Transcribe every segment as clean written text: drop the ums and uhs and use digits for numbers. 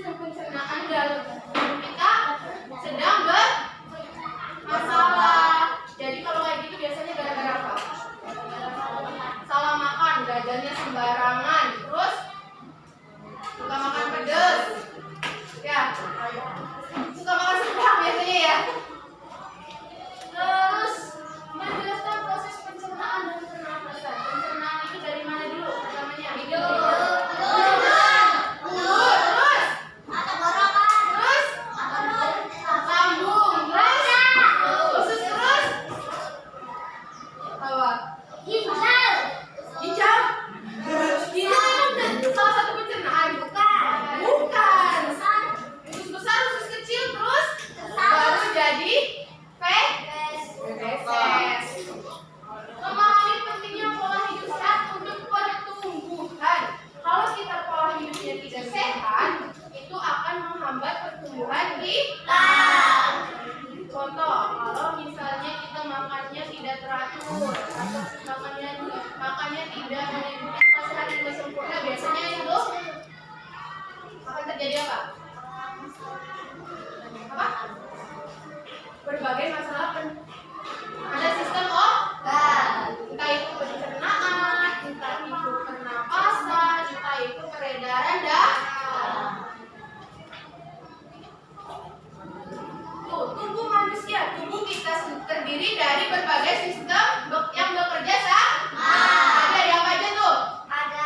sistem pencernaan dalam tubuh kita sedang bermasalah. Jadi kalau kayak gitu biasanya gara-gara apa? Salah makan, jajannya sembarangan, terus suka makan pedas, ya, suka makan sedang biasanya ya. Terus menjelaskan proses pencernaan dan pernapasan. Pencernaan itu dari mana dulu? Pertamanya hidung. Makannya tidak menimbulkan hasil yang sempurna, biasanya itu akan terjadi apa? Berbagai masalah pada sistem entah itu pencernaan, entah itu pernapasan, entah itu peredaran darah. Tubuh manusia, tubuh kita terdiri dari berbagai sistem yang bekerja sama. Ada apa aja tuh? Ada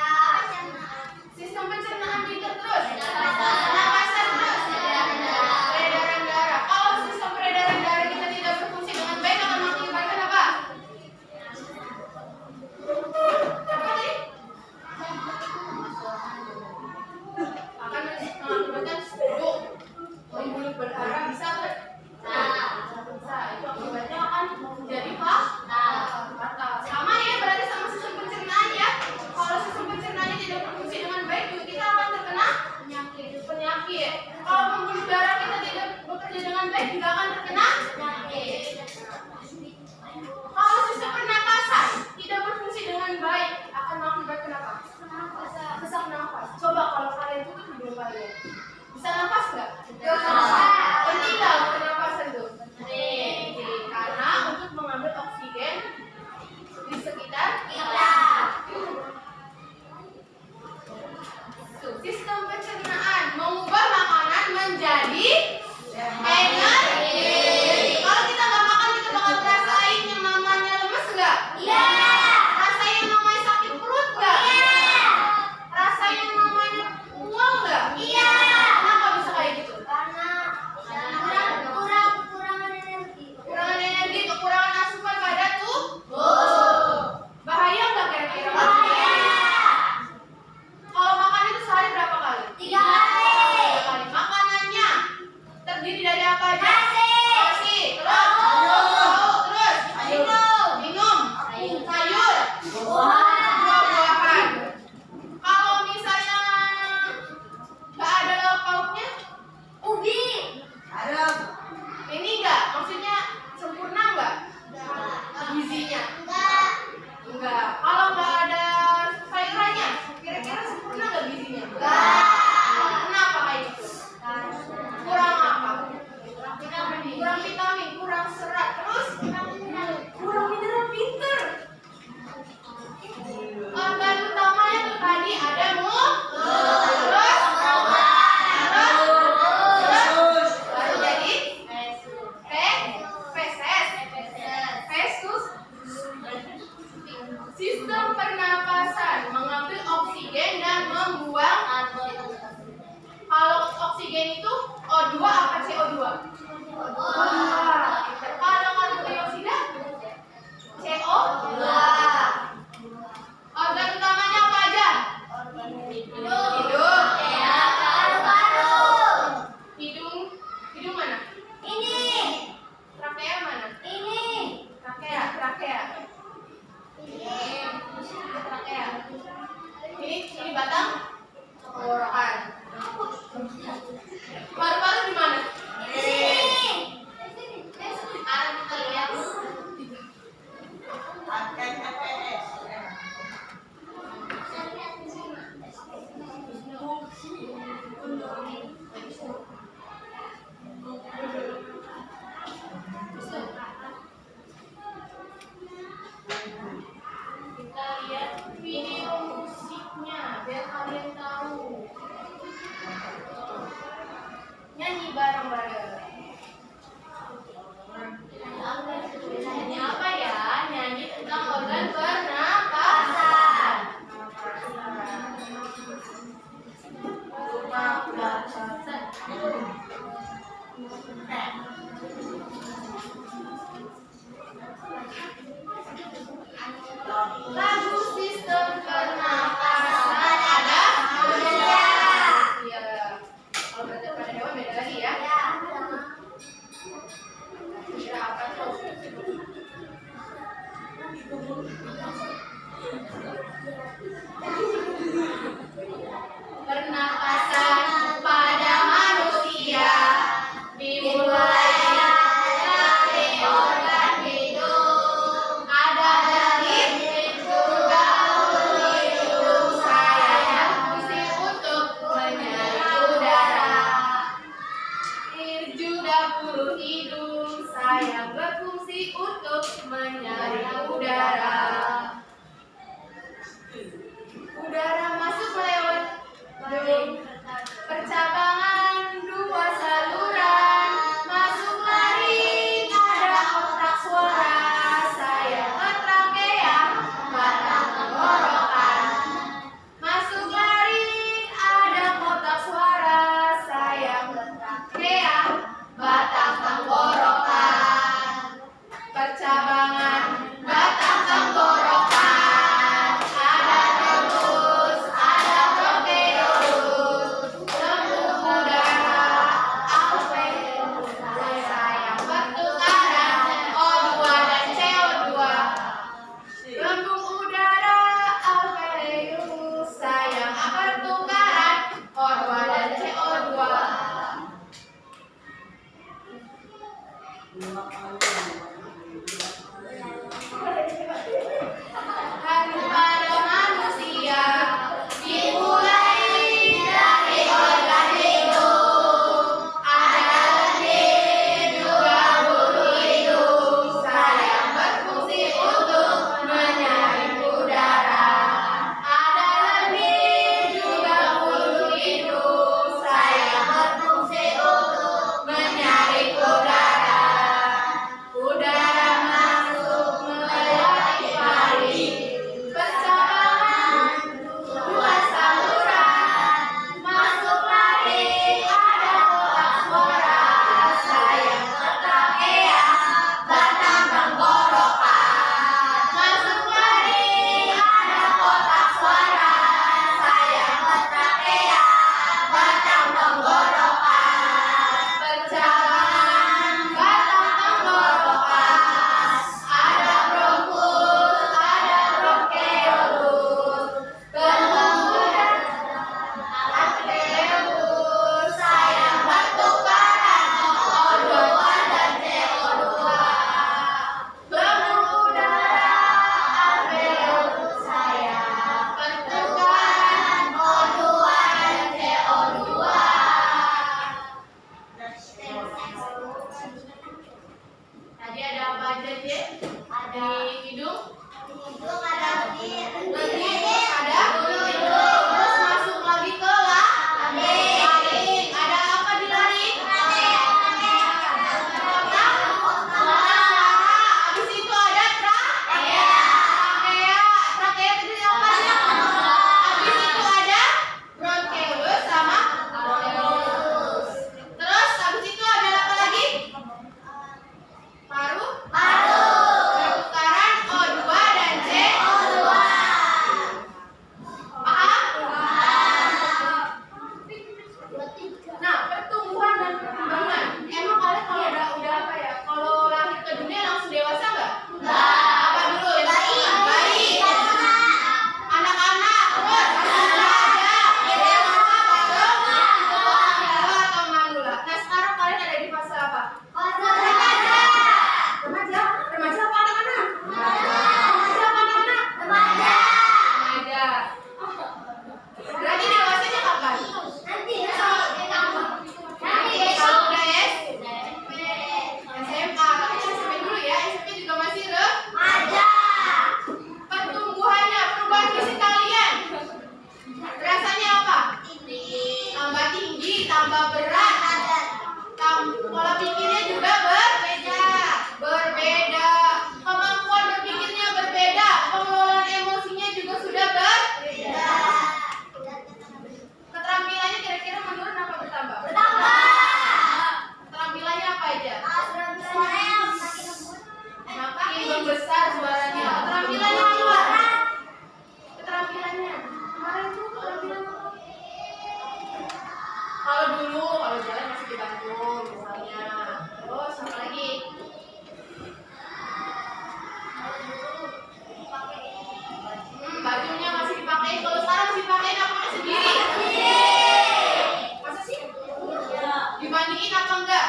sistem pencernaan kita terus, pernapasan terus, peredaran darah. Kalau sistem peredaran darah kita tidak berfungsi dengan baik akan mengakibatkan apa? Apa tadi? Akan mengakibatkan stroke, pembuluh berdarah bisa bisa, itu akibatnya akan menjadi fatal. Sama ya berarti sama sistem pencernaan ya. Kalau sistem pencernaannya tidak berfungsi dengan baik, juga kita akan terkena penyakit. Kalau pembuluh darah kita tidak bekerja dengan baik, juga akan terkena penyakit. Kalau sistem pernapasan tidak berfungsi dengan baik, akan mengakibatkan apa? Sesak nafas. Coba kalau kalian tutup hidung kalian, bisa nafas nggak? Penting nggak pernapasan tuh? Karena untuk mengambil oksigen di sekitar kita. Sistem pencernaan mengubah makanan menjadi energi. Kalau kita nggak makan, kita bakal rasain yang namanya lemes nggak? Iya. Rasain yang namanya sakit perut nggak? Iya. Rasain yang namanya mual nggak? Iya. Kenapa bisa kayak gitu? Karena kekurangan energi, kekurangan asupan pada tubuh. Bahaya nggak kira-kira? Bahaya. Kalau makan itu sehari berapa kali? 3 kali. 3 kali. Makanannya terdiri dari apa aja? Nasi, terus minum, sayur, buah-buahan. Kalau misalnya nggak ada lauk pauknya, ubi. Ada. Ini enggak, maksudnya sempurna enggak? Gizinya? Enggak. Kalau enggak ada sayurannya, kira-kira sempurna enggak gizinya? Enggak. Kenapa kayak gitu? Kurang apa? Kurang vitamin, kurang serat, terus kurang mineral. Pinter. Organ utamanya tuh tadi ada baru jadi fesus. Sistem pernapasan mengambil oksigen dan membuang. Kalau oksigen itu O2 apa CO2? Kalau karbon dioksida CO2. Organ utamanya apa aja? Hidung. Hidung mana? Ini. Trakea mana? Ini. Trakea. Ini batang tenggorokan. Paru-paru di mana? Ini. Lagu sistem pernapasan pada manusia. Iya. Kalau pada hewan beda lagi ya. Kira apa tuh? Pernapasan pada manusia dimulai dari organ hidung. Ada dari juga hidung saya berfungsi untuk menyaring udara. Juga bulu hidung saya berfungsi untuk menyaring udara. Udara masuk lewat percabangan dua saluran, masuk lari ada otak suara, saya ke trakea batang tenggorokan. Masuk lari ada otak suara, saya ke trakea batang tenggorokan. Percabangan batang tenggorokan. Hari pada manusia dimulai dari organ hidung. Ada lendir juga bulu hidung. Saya berfungsi untuk menyaring udara. Ada lendir juga bulu hidung. Saya berfungsi untuk menyaring udara. Udara masuk melewati paling percabangan dua saluran, masuk lari ada otak suara, saya ke trakea batang tenggorokan. Masuk lari ada otak suara, saya ke trakea batang tenggorokan. Percabangan batang tenggorokan. Ada bronkus, ada bronkeolus, kemudian alveolus, saya bertukaran O2 dan CO2. Lambung udara alveolus saya pertukaran O2 dan CO2. Tadi ada apa aja, Jen? Ada hidung, ada lendir, ada terus masuk lagi ke laring. Ada apa di laring? Habis itu ada trakea. Trakea tadi apa? Habis itu ada bronkeolus sama alveolus. Terus habis itu ada apa lagi? Paru. Pertukaran O2 dan CO2. Paham? Nah, pertumbuhan dan perkembangan. Emang kalian kalau udah apa ya? Kalau lahir ke dunia langsung dewasa nggak? Apa dulu? Bayi. Anak-anak. Terus remaja. Atau manula. Nah, sekarang kalian ada di fase apa? Remaja apa anak-anak? Remaja apa anak-anak? Remaja. Berarti dewasanya kapan? Nanti kalau udah SMA. Tapi SMP dulu ya. SMP juga masih remaja. Pertumbuhannya, perubahan fisik kalian. Rasanya apa? Tambah tinggi, tambah berat. Pola pikirnya juga berbeda. Kemampuan berpikirnya berbeda. Pengelolaan emosinya juga sudah berbeda. Keterampilannya kira-kira menurun apa dulu, kalau jalan masih dibantu misalnya. Terus apa lagi? Bajunya masih dipakai. Kalau sekarang masih dipakai apa sendiri? Masa sih? Dimandiin apa enggak?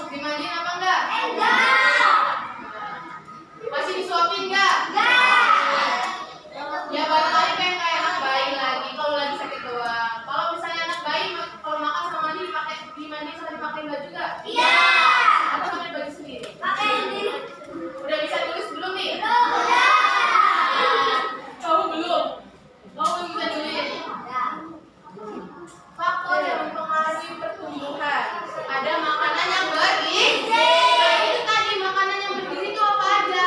Dimandiin apa enggak? Masih disuapin enggak? Ya barangkali pengen kayak anak bayi lagi kalau lagi sakit doang. Kalau misalnya anak bayi kalau makan sama mandi dimandiin sama dipakai baju enggak? Iya. Atau pakai baju sendiri? Pakai sendiri. Udah bisa tulis belum nih? Kamu belum? Kamu belum bisa nulis? Faktor yang mempengaruhi pertumbuhan. Ada makanan yang bergizi. Nah, itu tadi makanan yang bergizi itu apa aja?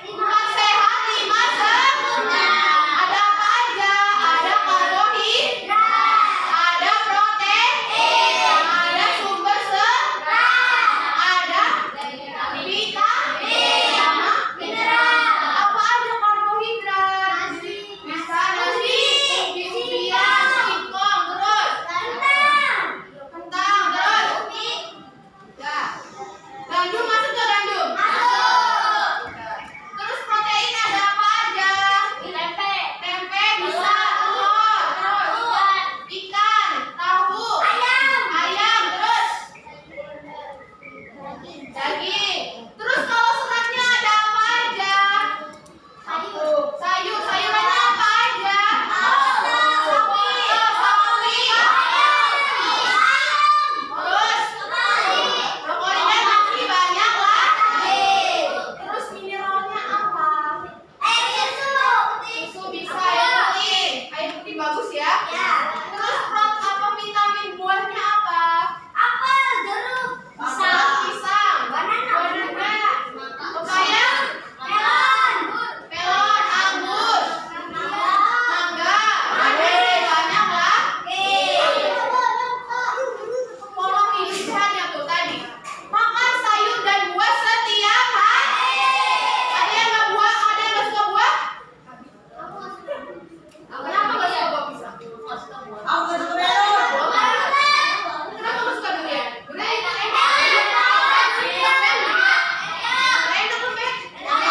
Bukan sehat 5 sempurna. Ada apa aja? Ada karbohidrat, ada protein, ada sumber serat, ada vitamin sama mineral. Apa aja karbohidrat? Bisa nasi, biskuit, singkong, terus kentang, terus ya. Gandum masuk ke gandum? Masuk. Terus protein ada apa aja? Tempe bisa, telur, terus ikan, tahu, ayam, terus daging. Terus kalau seratnya ada apa aja? Sayurannya apa aja? Sawi, terus brokolinya masih banyak lagi. Terus mineralnya apa? Susu bisa, air putih bagus ya. Terus vitamin buahnya apa? Pisang, banana, pepaya, melon, anggur, mangga, banyak lagi. Pola hidup sehatnya tuh tadi. Makan sayur dan buah setiap hari. Ada yang nggak suka buah? Kenapa nggak suka buah pisang? Kenapa nggak suka durian? Durian itu enak. Enak tuh, Pe. Ada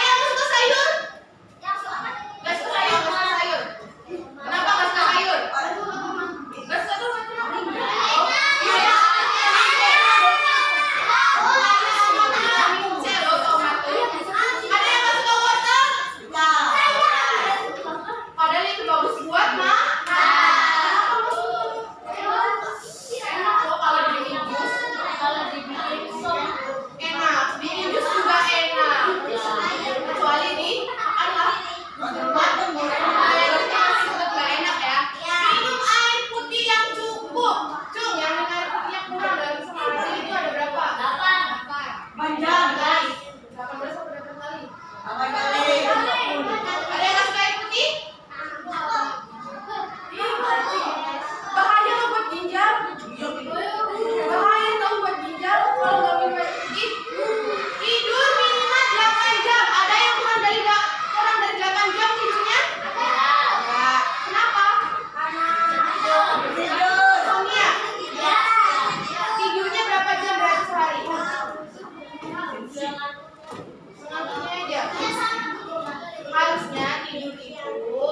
yang nggak suka sayur? Nggak suka sayur. Kenapa nggak suka sayur? Nggak suka tuh kenapa? Ada yang nggak suka wortel? Padahal itu bagus buat enak loh kalau dibikin jus. Enak, bikin jus juga enak. Kecuali dimakan lah. Airnya masih tetap nggak enak ya. Minum air putih yang cukup. Cung, yang minum air putih yang kurang dalam sehari itu ada berapa? 8 kali. 18 atau berapa kali? Ada yang nggak suka air putih? Bahaya tau buat ginjal. Bahaya tau buat ginjal kalau nggak minum air putih. Tidur minimal 8 jam. Ada yang kurang dari 8 jam tidurnya? Enggak. Kenapa? Insomnia. Tidurnya berapa jam berarti sehari? Sengaja aja. Harusnya tidur itu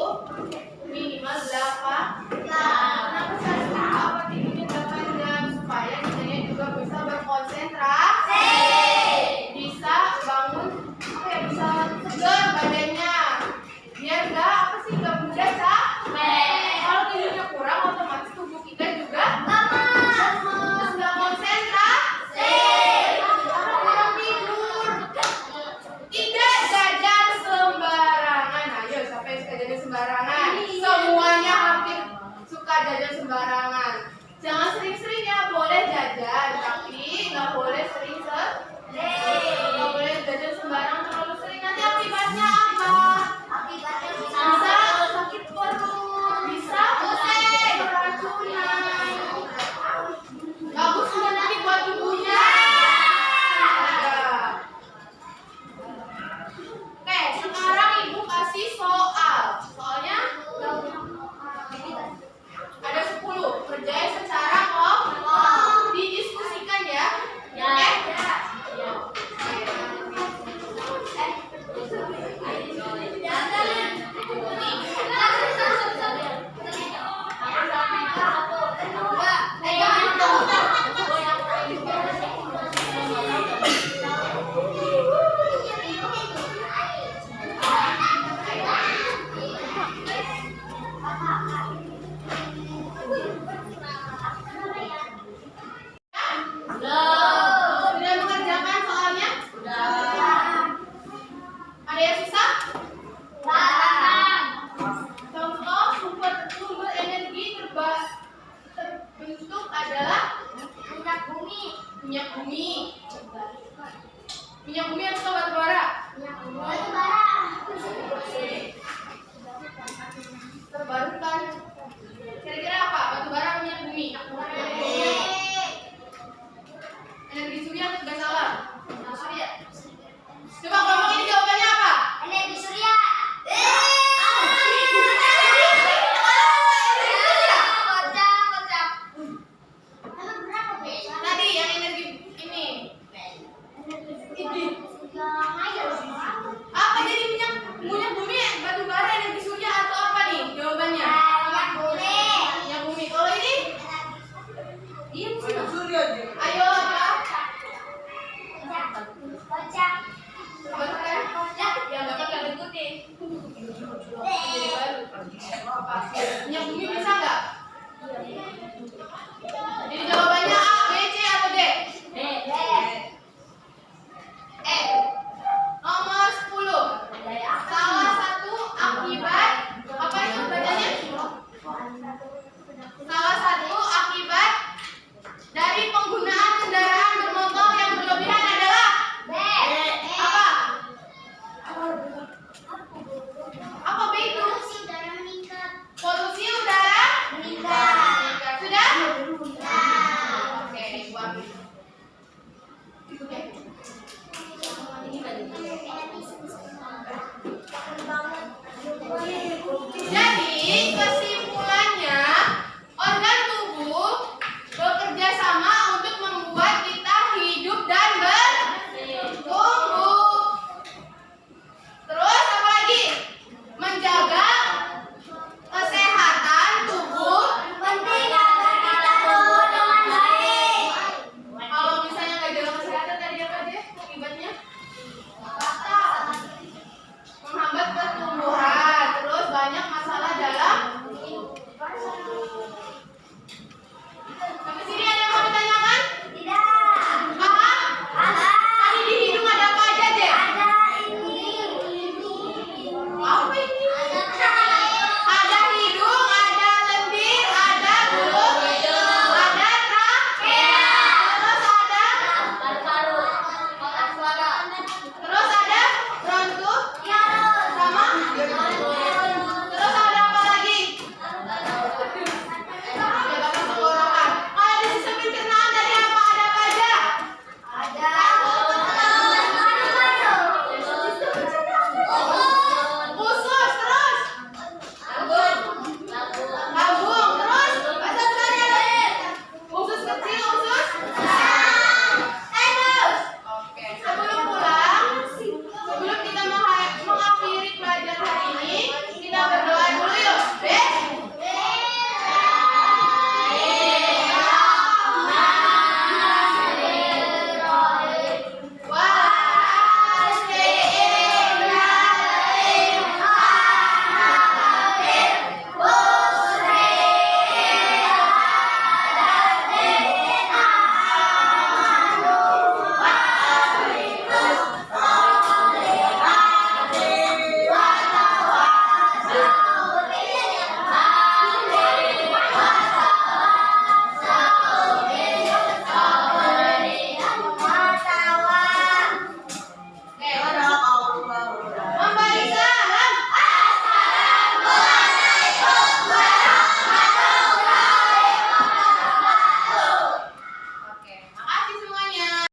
minimal 8 jam. Kenapa saya suka tidurnya 8 jam? Supaya kitanya juga bisa berkonsentrasi, bisa bangun, bisa segar badannya, biar nggak mudah capek. Kalau tidurnya kurang, otomatis tubuh kita juga lemes, nggak konsentrasi, karena kurang tidur. Tidak jajan sembarangan. Ayo, siapa yang suka jajan sembarangan? Semuanya hampir suka jajan sembarangan. Jangan sering-sering ya, boleh jajan, tapi nggak boleh sering-sering. Nggak boleh jajan sembarangan terlalu sering. Nanti akibatnya apa? Bisa sakit perut, bisa keracunan. Bagus juga nanti buat tubuhnya. Oke, sekarang Jadi jawabannya A, B, C atau D? B. E. Nomor 10. Salah satu akibat apa itu bacanya? Salah satu akibat dari penggunaan kendaraan bermotor yang berlebihan adalah B. apa? Apa B itu? Polusi udara meningkat. Polusi udara Meningkat. Sudah? Nah. Oke, buat. Oke. Jadi kesimpulannya, organ tubuh bekerja sama untuk membuat kita hidup dan bertumbuh. Terus apa lagi? Menjaga kesehatan tubuh. Penting agar kita tumbuh dengan baik. Kalau misalnya nggak jaga kesehatan tadi apa aja akibatnya? Batal. Menghambat pertumbuhan. Terus banyak masalah dalam. Sampai sini ada yang mau ditanyakan? Tidak. Paham? Ada. Tadi di hidung ada apa aja, Dek? Ada ini. Apa ini?